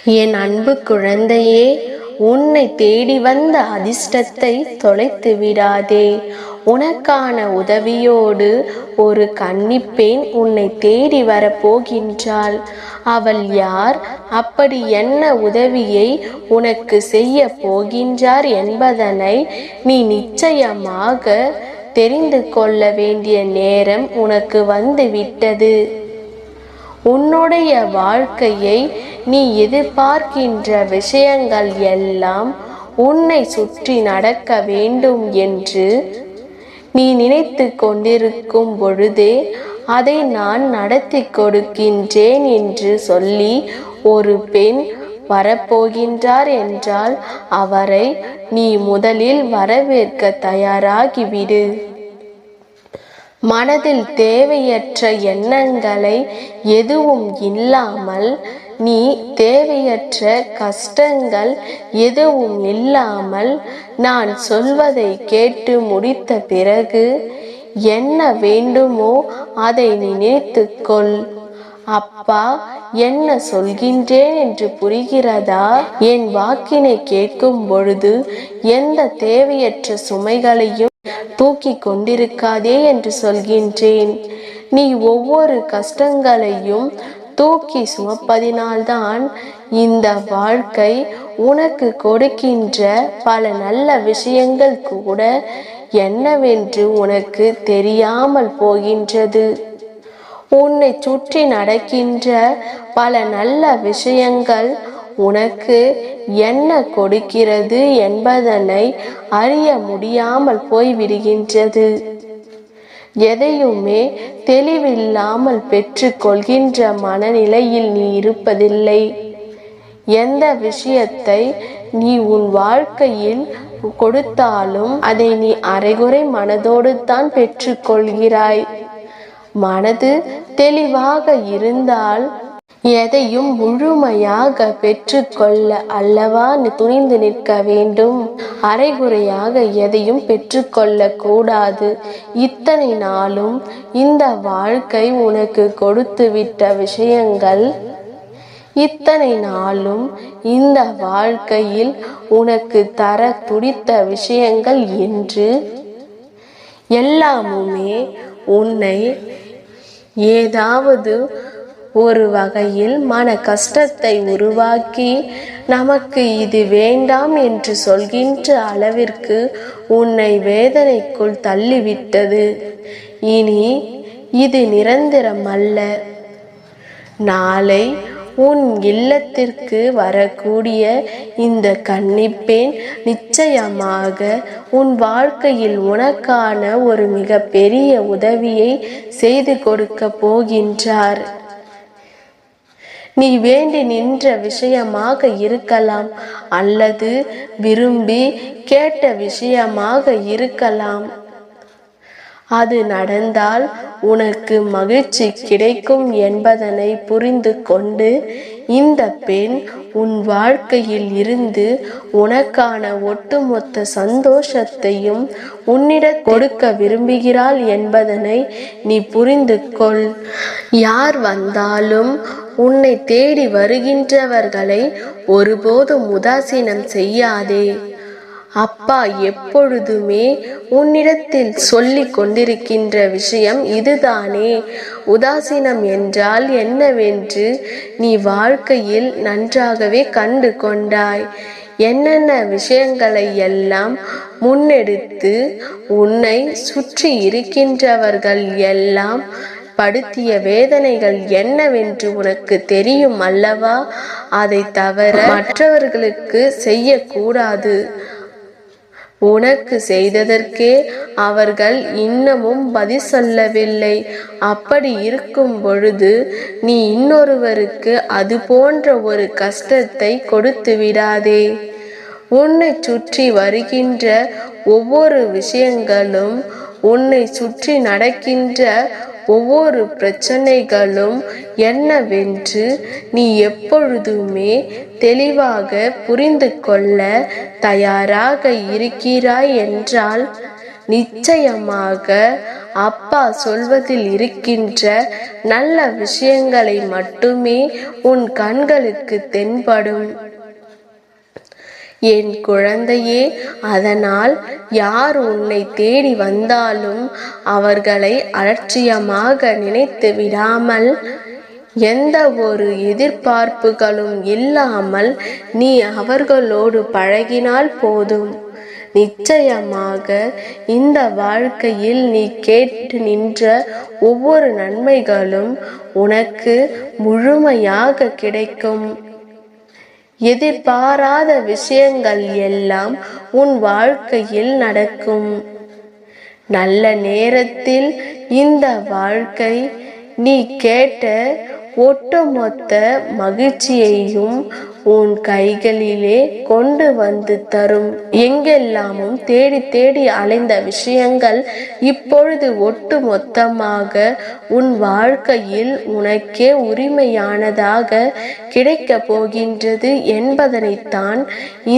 என் அன்பு குழந்தையே, உன்னை தேடி வந்த அதிர்ஷ்டத்தை தொலைத்து விடாதே. உனக்கான உதவியோடு ஒரு கன்னிப்பெண் உன்னை தேடி வரப்போகின்றாள். அவள் யார், அப்படி என்ன உதவியை உனக்கு செய்ய போகின்றார் என்பதனை நீ நிச்சயமாக தெரிந்து கொள்ள வேண்டிய நேரம் உனக்கு வந்துவிட்டது. உன்னுடைய வாழ்க்கையை நீ எதிர்பார்க்கின்ற விஷயங்கள் எல்லாம் உன்னை சுற்றி நடக்க வேண்டும் என்று நீ நினைத்து கொண்டிருக்கும் பொழுதே அதை நான் நடத்தி கொடுக்கின்றேன் என்று சொல்லி ஒரு பெண் வரப்போகின்றார் என்றால் அவரை நீ முதலில் வரவேற்க தயாராகிவிடு. மனதில் தேவையற்ற எண்ணங்களை எதுவும் இல்லாமல், நீ தேவையற்ற கஷ்டங்கள் எதுவும் இல்லாமல் நான் சொல்வதை கேட்டு முடித்த பிறகு என்ன வேண்டுமோ அதை நினைத்துக்கொள். அப்பா என்ன சொல்கின்றேன் என்று புரிகிறதா? என் வாக்கினை கேட்கும் பொழுது எந்த தேவையற்ற சுமைகளையும் தூக்கி கொண்டிருக்காதே என்று சொல்கின்றேன். நீ ஒவ்வொரு கஷ்டங்களையும் தூக்கி சுமப்பதினால்தான் இந்த வாழ்க்கை உனக்கு கொடுக்கின்ற பல நல்ல விஷயங்கள் கூட என்னவென்று உனக்கு தெரியாமல் போகின்றது. உன்னை சுற்றி நடக்கின்ற பல நல்ல விஷயங்கள் உனக்கு என்ன கொடுக்கிறது என்பதனை அறிய முடியாமல் போய்விடுகின்றது. எதையுமே தெளிவில்லாமல் பெற்று கொள்கின்ற மனநிலையில் நீ இருப்பதில்லை. எந்த விஷயத்தை நீ உன் வாழ்க்கையில் கொடுத்தாலும் அதை நீ அரைகுறை மனதோடு தான் பெற்று கொள்கிறாய். மனது தெளிவாக இருந்தால் எதையும் முழுமையாக பெற்றுக்கொள்ள அல்லவா நீ துணிந்து நிற்க வேண்டும். அரைகுறையாக எதையும் பெற்றுக்கொள்ள கூடாது. இத்தனை நாளும் இந்த வாழ்க்கை உனக்கு கொடுத்துவிட்ட விஷயங்கள், இத்தனை நாளும் இந்த வாழ்க்கையில் உனக்கு தர துடித்த விஷயங்கள் என்று எல்லாமுமே உன்னை ஏதாவது ஒரு வகையில் மன கஷ்டத்தை உருவாக்கி நமக்கு இது வேண்டாம் என்று சொல்கின்ற அளவிற்கு உன்னை வேதனைக்குள் தள்ளிவிட்டது. இனி இது நிரந்தரம் அல்ல. நாளை உன் இல்லத்திற்கு வரக்கூடிய இந்த கன்னிப்பெண் நிச்சயமாக உன் வாழ்க்கையில் உனக்கான ஒரு மிக பெரிய உதவியை செய்து கொடுக்க போகின்றார். நீ வேண்டி நின்ற விஷயமாக இருக்கலாம், அல்லது விரும்பி கேட்ட விஷயமாக இருக்கலாம். அது நடந்தால் உனக்கு மகிழ்ச்சி கிடைக்கும் என்பதனை புரிந்து கொண்டு இந்த பெண் உன் வாழ்க்கையில் இருந்து உனக்கான ஒட்டுமொத்த சந்தோஷத்தையும் உன்னிடம் கொடுக்க விரும்புகிறாள் என்பதனை நீ புரிந்து கொள். யார் வந்தாலும் உன்னை தேடி வருகின்றவர்களை ஒருபோதும் உதாசீனம் செய்யாதே. அப்பா எப்பொழுதுமே உன்னிடத்தில் சொல்லி கொண்டிருக்கின்ற விஷயம் இதுதானே. உதாசீனம் என்றால் என்னவென்று நீ வாழ்க்கையில் நன்றாகவே கண்டு கொண்டாய். என்னென்ன விஷயங்களை எல்லாம் முன்னெடுத்து உன்னை சுற்றி இருக்கின்றவர்கள் எல்லாம் படுத்திய வேதனைகள் என்னவென்று உனக்கு தெரியும் அல்லவா? அதை தவிர மற்றவர்களுக்கு செய்யக்கூடாது. உனக்கு செய்ததற்கே அவர்கள் இன்னமும் பதில் சொல்லவில்லை. அப்படி இருக்கும் பொழுது நீ இன்னொருவருக்கு அது போன்ற ஒரு கஷ்டத்தை கொடுத்து விடாதே. உன்னை சுற்றி வருகின்ற ஒவ்வொரு விஷயங்களும், உன்னை சுற்றி நடக்கின்ற ஒவ்வொரு பிரச்சனைகளும் என்னவென்று நீ எப்பொழுதுமே தெளிவாக புரிந்து கொள்ள தயாராக இருக்கிறாய் என்றால் நிச்சயமாக அப்பா சொல்வதில் இருக்கின்ற நல்ல விஷயங்களை மட்டுமே உன் கண்களுக்கு தென்படும். என் குழந்தையே, அதனால் யார் உன்னை தேடி வந்தாலும் அவர்களை அலட்சியமாக நினைத்து விடாமல், எந்த ஒரு எதிர்பார்ப்புகளும் இல்லாமல் நீ அவர்களோடு பழகினால் போதும். நிச்சயமாக இந்த வாழ்க்கையில் நீ கேட்டு நின்ற ஒவ்வொரு நன்மைகளும் உனக்கு முழுமையாக கிடைக்கும். எதிர்பாராத விஷயங்கள் எல்லாம் உன் வாழ்க்கையில் நடக்கும். நல்ல நேரத்தில் இந்த வாழ்க்கை நீ கேட்ட ஒட்டுமொத்த மகிழ்ச்சியையும் உன் கைகளிலே கொண்டு வந்து தரும். எங்கெல்லாமும் தேடி தேடி அலைந்த விஷயங்கள் இப்பொழுது ஒட்டுமொத்தமாக உன் வாழ்க்கையில் உனக்கே உரிமையானதாக கிடைக்கப் போகின்றது என்பதனைத்தான்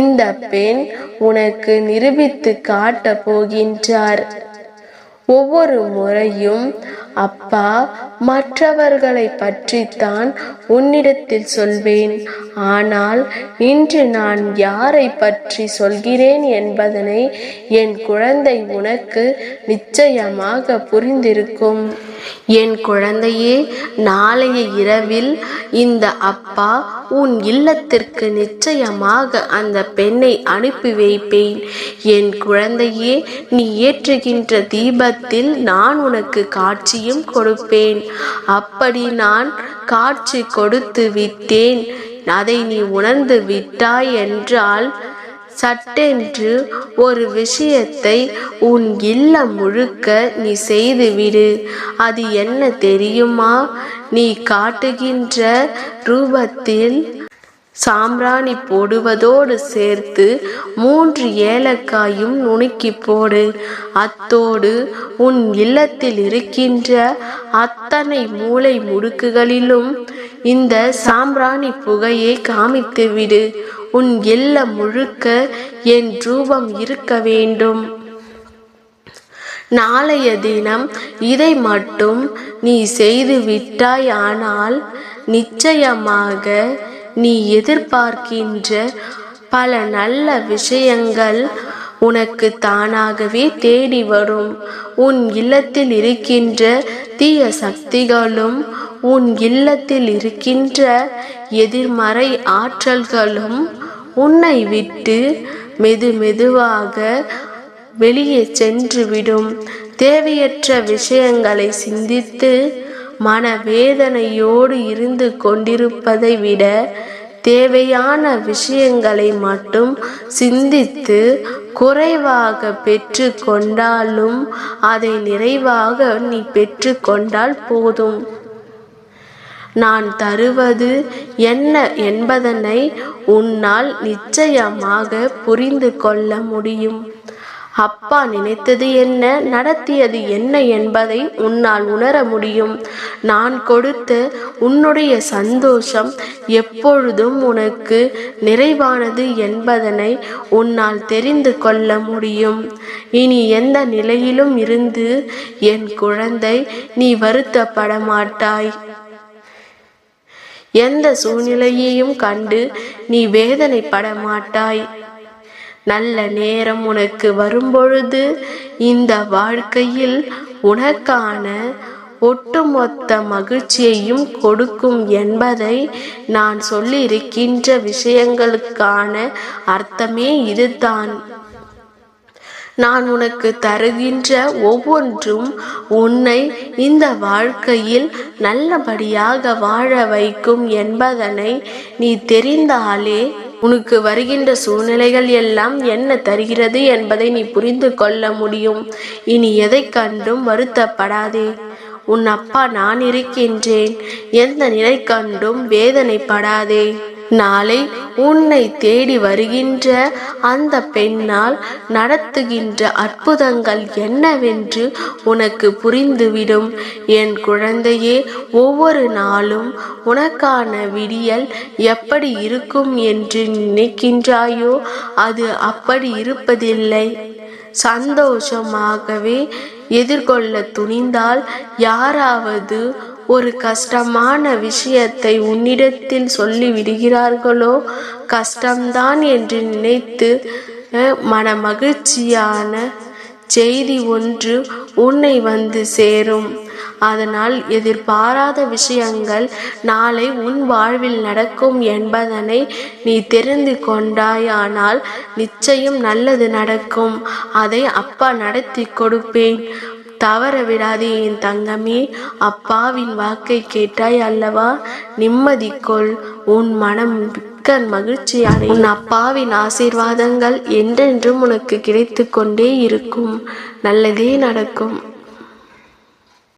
இந்த பெண் உனக்கு நிரூபித்து காட்டப் போகின்றார். ஒவ்வொரு முறையும் அப்பா மற்றவர்களை பற்றித்தான் உன்னிடத்தில் சொல்வேன், ஆனால் இன்று நான் யாரை பற்றி சொல்கிறேன் என்பதனை என் குழந்தை உனக்கு நிச்சயமாக புரிந்திருக்கும். என் குழந்தையே, நாளைய இரவில் இந்த அப்பா உன் இல்லத்திற்கு நிச்சயமாக அந்த பெண்ணை அனுப்பி வைப்பேன். என் குழந்தையே, நீ ஏற்றுகின்ற தீபத்தில் நான் உனக்கு காட்சியும் கொடுப்பேன். அப்படி நான் காட்சி கொடுத்து விட்டேன், அதை நீ உணர்ந்து விட்டாய் என்றால் சட்டென்று ஒரு விஷயத்தை உன் இல்லம் முழுக்க நீ செய்துவிடு. அது என்ன தெரியுமா? நீ காட்டுகின்ற ரூபத்தில் சாம்பிராணி போடுவதோடு சேர்த்து 3 ஏலக்காயும் நுணுக்கி போடு. அத்தோடு உன் இல்லத்தில் இருக்கின்ற அத்தனை மூலை முடுக்குகளிலும் இந்த சாம்பிராணி புகையை காமித்து விடு. உன் இல்லம் முழுக்க என் ரூபம் இருக்க வேண்டும். நாளைய தினம் இதை மட்டும் நீ செய்து விட்டாயானால் நிச்சயமாக நீ எதிர்பார்க்கின்ற பல நல்ல விஷயங்கள் உனக்கு தானாகவே தேடி வரும். உன் இல்லத்தில் இருக்கின்ற தீய சக்திகளும் உன் இல்லத்தில் இருக்கின்ற எதிர்மறை ஆற்றல்களும் உன்னை விட்டு மெதுவாக வெளியே சென்றுவிடும். தேவையற்ற விஷயங்களை சிந்தித்து மனவேதனையோடு இருந்து கொண்டிருப்பதை விட தேவையான விஷயங்களை மட்டும் சிந்தித்து குறைவாக பெற்று கொண்டாலும் அதை நிறைவாக நீ பெற்று கொண்டால் போதும். நான் தருவது என்ன என்பதனை உன்னால் நிச்சயமாக புரிந்து கொள்ள முடியும். அப்பா நினைத்தது என்ன, நடத்தியது என்ன என்பதை உன்னால் உணர முடியும். நான் கொடுத்த உன்னுடைய சந்தோஷம் எப்பொழுதும் உனக்கு நிறைவானது என்பதனை உன்னால் தெரிந்து கொள்ள முடியும். இனி எந்த நிலையிலும் இருந்து என் குழந்தை நீ வருத்தப்பட மாட்டாய். எந்த சூழ்நிலையையும் கண்டு நீ வேதனைப்பட மாட்டாய். நல்ல நேரம் உனக்கு வரும்பொழுது இந்த வாழ்க்கையில் உனக்கான ஒட்டுமொத்த மகிழ்ச்சியையும் கொடுக்கும் என்பதை நான் சொல்லியிருக்கின்ற விஷயங்களுக்கான அர்த்தமே இதுதான். நான் உனக்கு தருகின்ற ஒவ்வொன்றும் உன்னை இந்த வாழ்க்கையில் நல்லபடியாக வாழ வைக்கும் என்பதனை நீ தெரிந்தாலே உனக்கு வருகின்ற சூழ்நிலைகள் எல்லாம் என்ன தருகிறது என்பதை நீ புரிந்து கொள்ள முடியும். இனி எதை கண்டும் வருத்தப்படாதே. உன் அப்பா நான் இருக்கின்றேன். எந்த நிலை கண்டும் வேதனைப்படாதே. நாளை உன்னை தேடி வருகின்ற அந்த பெண்ணால் நடத்துகின்ற அற்புதங்கள் என்னவென்று உனக்கு புரிந்துவிடும். என் குழந்தையே, ஒவ்வொரு நாளும் உனக்கான விடியல் எப்படி இருக்கும் என்று நினைக்கின்றாயோ அது அப்படி இருப்பதில்லை. சந்தோஷமாகவே எதிர்கொள்ள துணிந்தால், யாராவது ஒரு கஷ்டமான விஷயத்தை உன்னிடத்தில் சொல்லிவிடுகிறார்களோ, கஷ்டம்தான் என்று நினைத்து மன மகிழ்ச்சியான செய்தி ஒன்று உன்னை வந்து சேரும். அதனால் எதிர்பாராத விஷயங்கள் நாளை உன் வாழ்வில் நடக்கும் என்பதனை நீ தெரிந்து கொண்டாயானால் நிச்சயம் நல்லது நடக்கும். அதை அப்பா நடத்தி கொடுப்பேன். தவற விடாதே என் தங்கமே. அப்பாவின் வாக்கை கேட்டாய் அல்லவா? நிம்மதி கொள். உன் மனம் மிக்க மகிழ்ச்சி அடை. உன் அப்பாவின் ஆசீர்வாதங்கள் என்றென்றும் உனக்கு கிடைத்து கொண்டே இருக்கும். நல்லதே நடக்கும்.